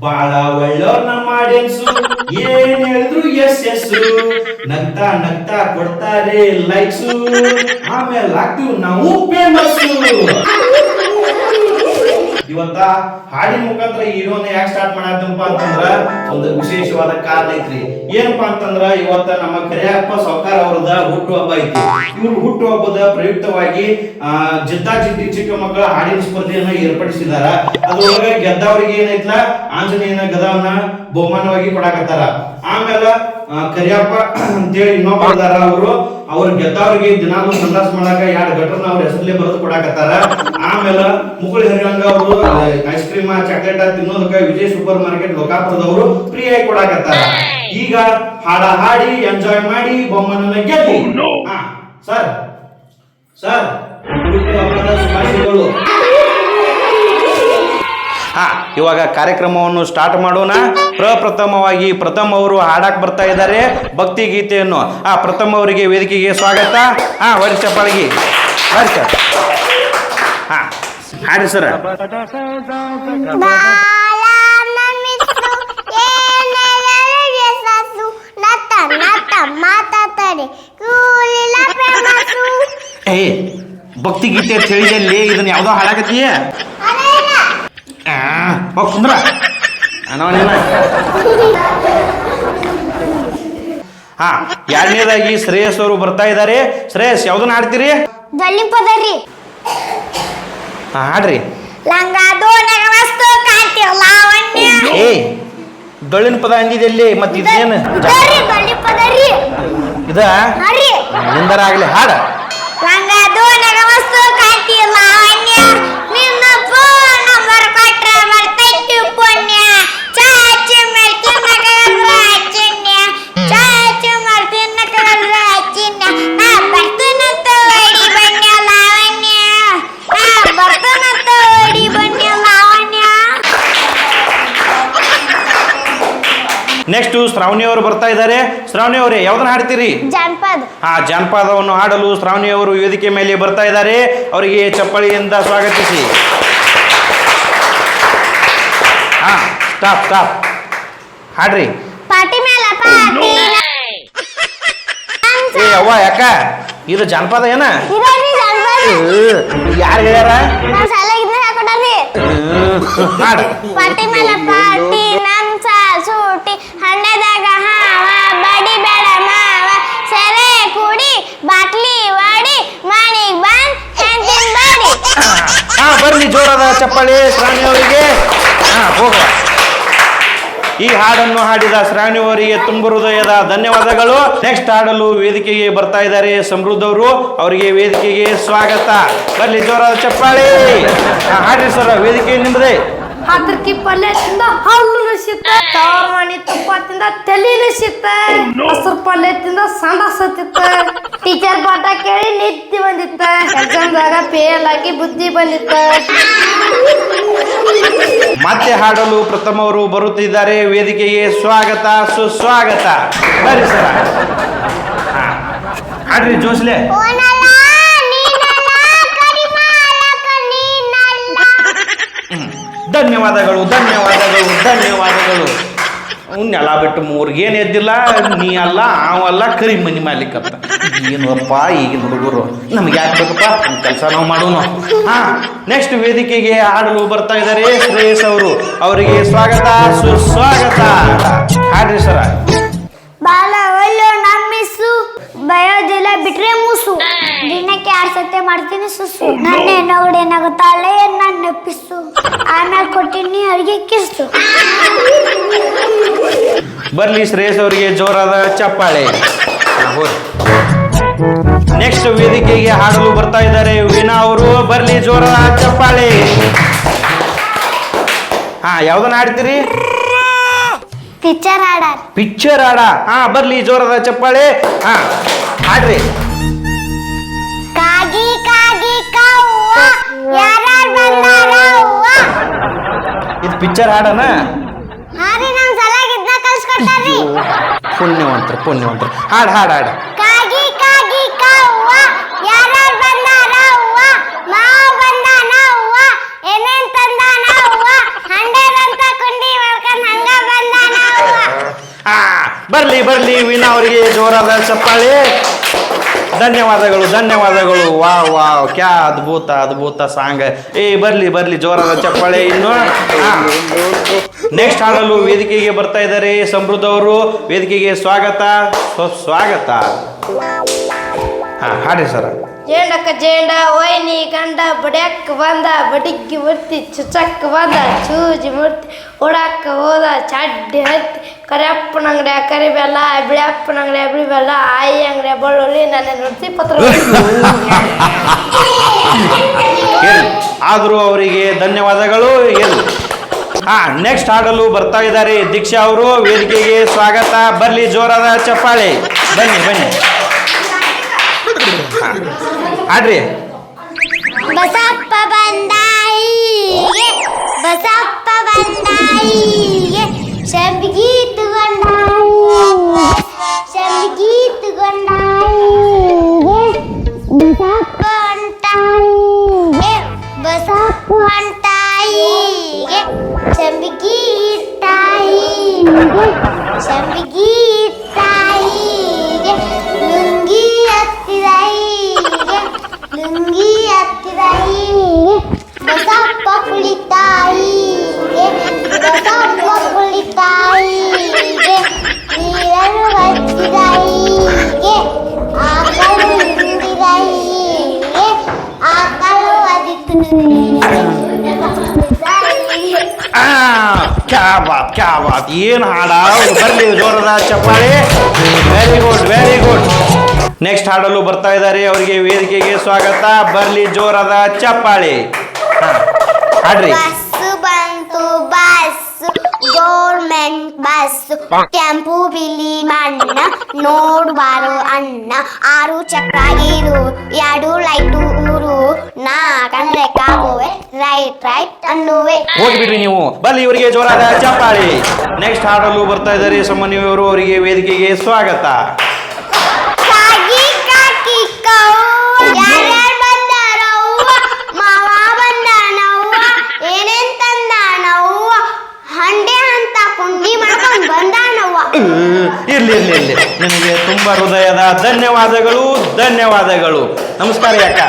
ಬಾಳ ಒಳ್ಳೆಯವ್ರನ್ನ ಆಡಿಯನ್ಸು ಏನ್ ಹೇಳಿದ್ರು ಎಸ್ ಎಸ್ ನಗ್ತಾ ನಗ್ತಾ ಕೊಡ್ತಾರೆ ಲೈಕ್ಸು ಆಮೇಲೆ ಆಗ್ತೀವಿ ನಾವು ಫೇಮಸ್. ಇವತ್ತ ಹಾಡಿನ ಮುಖಾಂತರ ಹೀರೋನ ಯಾಕೆ ಸ್ಟಾರ್ಟ್ ಮಾಡತ್ತಪ್ಪ ಅಂತಂದ್ರ ಒಂದು ವಿಶೇಷವಾದ ಕಾರಣ ಐತ್ರಿ. ಏನಪ್ಪಾ ಅಂತಂದ್ರ ಇವತ್ತ ನಮ್ಮ ಕರಿಯಪ್ಪ ಸಾವ್ಕಾರ ಅವರದ ಹುಟ್ಟುಹಬ್ಬ ಐತಿ. ಇವ್ರ ಹುಟ್ಟುಹಬ್ಬದ ಪ್ರಯುಕ್ತವಾಗಿ ಜಿದ್ದಾಜಿದ್ದಿ ಚಿಕ್ಕ ಮಕ್ಕಳ ಹಾಡಿನ ಸ್ಪರ್ಧೆಯನ್ನ ಏರ್ಪಡಿಸಿದಾರ. ಅದ್ರೊಳಗೆ ಗೆದ್ದವರಿಗೆ ಏನೈತ್ಲ ಆಂಜನೇಯನ ಗದವನ್ನ ಬಹುಮಾನವಾಗಿ ಕೊಡಾಕತ್ತಾರ. ಆಮೇಲೆ ಕರಿಯಪ್ಪ ಅಂತೇಳಿ ಇನ್ನೊಬ್ಬ ಇದಾರ, ಅವ್ರು ಗೆದ್ದವ್ರಿಗೆ ದಿನಾಲು ಸಂದಾಸ ಮಾಡಾಕ 2 ಗಟ್ಟರ್ನ ಅವ್ರ ಹೆಸರಲ್ಲೇ ಬರೆದು ಕೊಡಾಕತ್ತಾರ. ಆಮೇಲೆ ಮುಗುಳಿ ಹರಿರಂಗ ಅವರು ಐಸ್ ಕ್ರೀಮ್ ಚಾಕ್ಲೇಟ್ ತಿನ್ನೋದಕ್ಕ ವಿಜಯ್ ಸೂಪರ್ ಮಾರ್ಕೆಟ್ ಲೋಕಾಪುರದವರು ಫ್ರೀ ಆಗಿ ಕೊಡಾಕತ್ತಾರ. ಈಗ ಹಾಡ ಹಾಡಿ ಎಂಜಾಯ್ ಮಾಡಿ ಬಹುಮಾನ ಗೆದ್ದಿ. ಸರ್ ಸರ್ ಹುಟ್ಟುಹಬ್ಬದ ಶುಭಾಶಯಗಳು. ಇವಾಗ ಕಾರ್ಯಕ್ರಮವನ್ನು ಸ್ಟಾರ್ಟ್ ಮಾಡೋಣ. ಪ್ರಪ್ರಥಮವಾಗಿ ಪ್ರಥಮ್ ಅವರು ಹಾಡಕ್ ಬರ್ತಾ ಇದ್ದಾರೆ ಭಕ್ತಿ ಗೀತೆಯನ್ನು. ಪ್ರಥಮ್ ಅವರಿಗೆ ವೇದಿಕೆಗೆ ಸ್ವಾಗತ. ವರಿ ಚಪ್ಪಾಳಿಗೆ ಬರಿ ಸರ್. ಹಾಡಿ ಸರ್. ಏ ಭಕ್ತಿ ಗೀತೆ ಅಂತ ಹೇಳಿದಲ್ಲಿ ಇದನ್ನ ಯಾವ್ದೋ ಹಾಡಾಕತ್ತೀಯ? ಕುಂದ್ರ ಎರಡನೇದಾಗಿ ಶ್ರೇಯಸ್ ಅವರು ಬರ್ತಾ ಇದ್ದಾರೆ. ಶ್ರೇಯಸ್ ಯಾವ್ದನ್ನ ಹಾಡ್ತೀರಿ? ಹಾಡ್ರಿ. ಏ ಡೊಳ್ಳಿನ ಪದ ಅಂದಿದಲ್ಲಿ ಮತ್ತೆ ಇದೇನು ಇದ ಎಂದರ ಆಗ್ಲಿ ಹಾಡ. ನೆಕ್ಸ್ಟ್ ಶ್ರಾವಣಿ ಅವರು ಬರ್ತಾ ಇದ್ದಾರೆ. ಶ್ರಾವಣಿ ಅವರೇ ಯಾವ್ದನ್ನ ಹಾಡ್ತೀರಿ? ಜಾನಪದವನ್ನು ಹಾಡಲು ಶ್ರಾವಣಿ ಅವರು ವೇದಿಕೆ ಮೇಲೆ ಬರ್ತಾ ಇದ್ದಾರೆ. ಅವರಿಗೆ ಚಪ್ಪಳಿಯಿಂದ ಸ್ವಾಗತಿಸಿ. ಸ್ಟಾಪ್ ಸ್ಟಾಪ್ ಹಾಡ್ರಿ. ಏ ಅವ್ವ ಯಾಕ ಇದು ಜಾನಪದ ಏನ? ಯಾರು ಹೇಳ್ಯಾರ? ಸೂಟಿ ಹಣ್ಣದಾಗ ಹಾವ ಬಡಿ ಬೇಡ ಮಾವ ಸೆರೆ ಕುಡಿ ಬಾಟ್ಲಿ ವಾಡಿ ಮಣಿಗ್ ಬಂದ್ ಹೆಂತಿನ ಬಡಿ. ಬರ್ಲಿ ಜೋರಾದ ಚಪ್ಪಾಳಿ ಶ್ರಾವಣಿ ಅವರಿಗೆ. ಹೋಗುವ. ಈ ಹಾಡನ್ನು ಹಾಡಿದ ಶ್ರಾವಣಿ ಅವರಿಗೆ ತುಂಬ ಹೃದಯದ ಧನ್ಯವಾದಗಳು. ನೆಕ್ಸ್ಟ್ ಹಾಡಲು ವೇದಿಕೆಗೆ ಬರ್ತಾ ಇದ್ದಾರೆ ಸಮೃದ್ಧ ಅವರು. ಅವರಿಗೆ ವೇದಿಕೆಗೆ ಸ್ವಾಗತ. ಬರ್ಲಿ ಜೋರಾದ ಚಪ್ಪಾಳಿ. ಹಾಡ್ರಿ ಸರ್, ವೇದಿಕೆ ನಿಮ್ಮದೇ. ಹತ್ರಕ್ಕಿ ಪಲ್ಯ ತಿಂದ ಹಲ್ಲು ನಸಿತ್ತ, ತವರ ಮಣಿ ತುಪ್ಪ ತಿಂದ ತಲೆ ನಸಿತ್ತ, ಹಸರು ಪಲ್ಯ ತಿಂದ ಸಂಡಾಸ ಹತ್ತಿತ್ತ, ಟೀಚರ್ ಪಾಠ ಕೇಳಿ ನಿದ್ದೆ ಬಂದಿತ್ತ, ಎಕ್ಸಾಮ್ದಾಗ ಫೇಲ್ ಆಗಿ ಬುದ್ಧಿ ಬಂದಿತ್ತ. ಮತ್ತೆ ಹಾಡಲು ಪ್ರಥಮ ಅವರು ಬರುತ್ತಿದ್ದಾರೆ. ವೇದಿಕೆಗೆ ಸ್ವಾಗತ ಸುಸ್ವಾಗತ. ಬರ್ರಿ ಸರ್, ಹಾಡ್ರಿ ಜೋಸ್ಲೆ. ಧನ್ಯವಾದಗಳು ಧನ್ಯವಾದಗಳು ಧನ್ಯವಾದಗಳು. ನೆಲ ಬಿಟ್ಟು ಮೂರ್ಗೇನು ಎದ್ದಿಲ್ಲ, ನೀ ಅಲ್ಲ ಅವಲ್ಲ ಕರಿ ಮನಿ ಮಾಡ್ಲಿಕ್ಕತ್ತ. ಏನಪ್ಪ ಈಗಿನ ಹುಡುಗರು, ನಮ್ಗೆ ಯಾಕೆ ಬೇಕಪ್ಪ, ನಮ್ಮ ಕೆಲಸ ನಾವು ಮಾಡೋಣ. ನೆಕ್ಸ್ಟ್ ವೇದಿಕೆಗೆ ಹಾಡಲು ಬರ್ತಾ ಇದ್ದಾರೆ ಶ್ರೇಯಸ್ ಅವರು. ಅವರಿಗೆ ಸ್ವಾಗತ ಸುಸ್ವಾಗತ. ಹಾಡ್ರಿ ಸರ. ಬಾಳ ಒಳ್ಳೆ ನಮ್ಮಿಸು ಬಯೋದಿಲ್ಲ ಬಿಟ್ರೆ ಮೂಸು, ದಿನಕ್ಕೆ 6 ಸತಿ ಮಾಡ್ತೀನಿ ಸುಸು, ನನ್ನೇ ನೋಡೇನಾಗುತ್ತಾಳೆ ನನ್ನ ಪಿಸು, ಆಮೇಲೆ ಕೊಟ್ಟಿನಿ ಅಡಿಗೆ ಕಿಸ್ತು. ಬರ್ಲಿ ಶ್ರೇಯಸ್ ಅವರಿಗೆ ಜೋರಾದ ಚಪ್ಪಾಳೆ. ನೆಕ್ಸ್ಟ್ ವೇದಿಕೆಗೆ ಹಾಡಲು ಬರ್ತಾ ಇದ್ದಾರೆ ವೀಣಾ ಅವರು. ಬರ್ಲಿ ಜೋರಾದ ಚಪ್ಪಾಳೆ. ಯಾವ್ದನ್ನ ಹಾಡ್ತೀರಿ? ಪಿಕ್ಚರ್ ಹಾಡ. ಪಿಕ್ಚರ್ ಹಾಡ. ಬರ್ಲಿ ಜೋರಾದ ಚಪ್ಪಾಳೆ. ಹಾಡ್ರಿ. ಕಾಗಿ ಕಾಗಿ ಕವ್ವ ಯಾರ್ಯಾರು ಬಂದಾರವ್ವ. ಇದು ಪಿಕ್ಚರ್ ಹಾಡನ? ಹಾರಿ ನಮ್ ಸಲಾಗ ಇದನ್ನ ಕಲ್ಸ್ಕೊಟ್ಟಾರಿ. ಪುಣ್ಯವಂತರು ಹಾಡ್ ಹಾಡ್ ಹಾಡ್. ಕಾಗಿ ಕಾಗಿ ಕವ್ವ ಯಾರ್ಯಾರು ಬಂದಾರವ್ವ, ಮಾವ ಬಂದಾನವ್ವ, ಏನೇನ್ ತಂದಾನವ್ವ, 100 ಅಂತ ಕುಂಡಿ ಮಾಡ್ಕೊಂಡ ಬರ್ಲಿ ಬರ್ಲಿ ವೀಣಾ ಅವರಿಗೆ ಜೋರಾದ ಚಪ್ಪಾಳೆ. ಧನ್ಯವಾದಗಳು. ವಾವ್ ಕ್ಯಾ ಅದ್ಭುತ ಸಾಂಗ್. ಬರ್ಲಿ ಬರ್ಲಿ ಜೋರಾದ ಚಪ್ಪಾಳೆ. ಇನ್ನು ನೆಕ್ಸ್ಟ್ ಹಾಡಲು ವೇದಿಕೆಗೆ ಬರ್ತಾ ಇದ್ದಾರೆ ಸಮೃದ್ಧ ಅವರು. ವೇದಿಕೆಗೆ ಸ್ವಾಗತ. ಹಾಡಿ ಸರ್. ಜೇಂಡಕ್ಕ ಜೇಂಡ ವೈನಿ ಗಂಡ ಬಡ್ಯಾಕ ಬಂದ ಬಡಿಗ್ಗಿ ಮುರ್ತಿ ಚುಚಕ್ಕ ಬಂದ ಚೂಜಿ ಮುರ್ತಿ ಓಡಾಕ ಹೋದ ಚಡ್ಡಿ ಹತ್ತಿ ಕರಿಯಪ್ಪನ ಅಂಗಡಿಯ ಕರಿಬೆಲ್ಲ ಬಿಳಿಯಪ್ಪನ ಅಂಗಡಿಯ ಬಿಳಿ ಬೆಲ್ಲ ಆಯಿ ಅಂಗಡಿಯ ಬೆಳ್ಳುಳ್ಳಿ ನನ್ನ ನುಡ್ತಿ ಪತ್ರ. ಆದರೂ ಅವರಿಗೆ ಧನ್ಯವಾದಗಳು. ನೆಕ್ಸ್ಟ್ ಹಾಡಲು ಬರ್ತಾ ಇದ್ದಾರೆ ದೀಕ್ಷಾ ಅವರು. ವೇದಿಕೆಗೆ ಸ್ವಾಗತ. ಬರ್ಲಿ ಜೋರಾದ ಚಪ್ಪಾಳೆ. ಬನ್ನಿ ಆಡ್ರಿ. ಬಸಪ್ಪ ಬಂದಾಯಿಗೆ ಶಂಬಿಗಿ ತಗೊಂಡಾಯಿಗೆ ಬಸಪ್ಪ ಹೊಂಟಾಯಿಗೆ ಶಂಬಿಗಿ ಇಟ್ಟಾಯಿಗೆ ಲುಂಗಿ ಹತ್ತಿದಾಯಿಗೆ ಬಸಪ್ಪ ಕುಳಿತಾಯಿಗೆ ನೀರನ್ನು ಹಚ್ಚಿದಾಯಿಗೆ ಆಕಳು ಹಿಂದಿದಾಯಿಗೆ ಆಕಳು ಅದಿತ್ತು. ಕ್ಯಾ ಬಾತ್ ಏನು ಹಾಡ. ಬರ್ಲಿ ಜೋರದ ಚಪ್ಪಾಳೆ. Very good. ನೆಕ್ಸ್ಟ್ ಹಾಡಲು ಬರ್ತಾ ಇದ್ದಾರೆ. ಅವರಿಗೆ ವೇದಿಕೆಗೆ ಸ್ವಾಗತ. ಬರ್ಲಿ ಜೋರದ ಚಪ್ಪಾಳೆ. ಹಾಡ್ರಿ. ಬಸ್ಸು ಬಂತು ಗೌರ್ಮೆಂಟ್ ಬಸ್ಸು ಟೆಂಪು ಬಿಲಿ ಮಣ್ಣ ನೋಡ್ಬಾರು ಅಣ್ಣ 6 ಚಕ್ರ ಇರು 2 ಲೈಟು ಊರು ನಾ ಕಂಡ್ರೆ ಕಾಗುವೆ ರೈಟ್ ಅನ್ನುವೆ. ಹೋಗ್ಬಿಡ್ರಿ ನೀವು. ಬರ್ಲಿ ಇವರಿಗೆ ಜೋರಾದ ಚಪ್ಪಾಳೆ. ನೆಕ್ಸ್ಟ್ ಹಾಡಲು ಬರ್ತಾ ಇದ್ದಾರೆ ಸಮನ್ವಿಯವರು. ಅವರಿಗೆ ವೇದಿಕೆಗೆ ಸ್ವಾಗತ. ಇರ್ಲಿ ನಿನಗೆ ತುಂಬಾ ಹೃದಯದ ಧನ್ಯವಾದಗಳು. ನಮಸ್ಕಾರ ಅಕ್ಕ.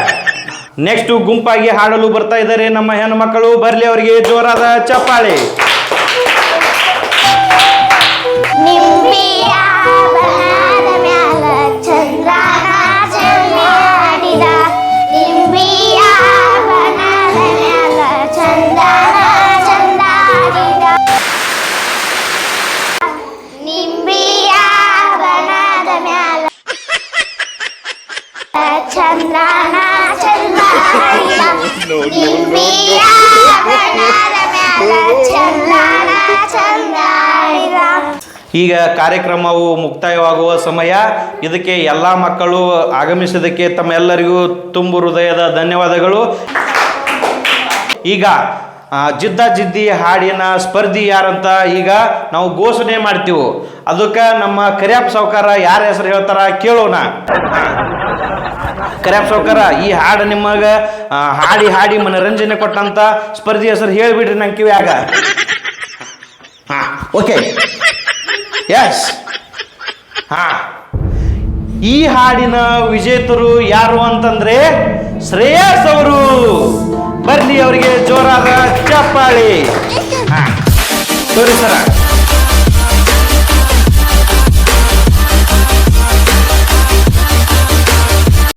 ನೆಕ್ಸ್ಟ್ ಗುಂಪಾಗಿ ಹಾಡಲು ಬರ್ತಾ ಇದ್ದಾರೆ ನಮ್ಮ ಹೆಣ್ಣು ಮಕ್ಕಳು. ಬರ್ಲಿ ಅವರಿಗೆ ಜೋರಾದ ಚಪ್ಪಾಳೆ. ಈಗ ಕಾರ್ಯಕ್ರಮವು ಮುಕ್ತಾಯವಾಗುವ ಸಮಯ. ಇದಕ್ಕೆ ಎಲ್ಲ ಮಕ್ಕಳು ಆಗಮಿಸಿದ್ದಕ್ಕೆ ತಮ್ಮೆಲ್ಲರಿಗೂ ತುಂಬು ಹೃದಯದ ಧನ್ಯವಾದಗಳು. ಈಗ ಜಿದ್ದಿ ಹಾಡಿನ ಸ್ಪರ್ಧಿ ಯಾರಂತ ಈಗ ನಾವು ಘೋಷಣೆ ಮಾಡ್ತೀವಿ. ಅದಕ್ಕೆ ನಮ್ಮ ಕರಿಯಪ್ಪ ಸಾವ್ಕಾರ ಯಾರ ಹೆಸರು ಹೇಳ್ತಾರ ಕೇಳೋಣ. ಕರಿಯಪ್ಪ ಸಾವ್ಕಾರ, ಈ ಹಾಡು ನಿಮಗೆ ಹಾಡಿ ಮನರಂಜನೆ ಕೊಟ್ಟಂತ ಸ್ಪರ್ಧಿ ಹೆಸರು ಹೇಳಿಬಿಡ್ರಿ ನಂಗೆ ಕಿವ್ಯಾಗ. Okay, S. ಈ ಹಾಡಿನ ವಿಜೇತರು ಯಾರು ಅಂತಂದ್ರೆ ಶ್ರೇಯಸ್ ಅವರು. ಬರ್ಲಿ ಅವರಿಗೆ ಜೋರಾದ ಚಪ್ಪಾಳೆ. ಸರಿ ಸರ.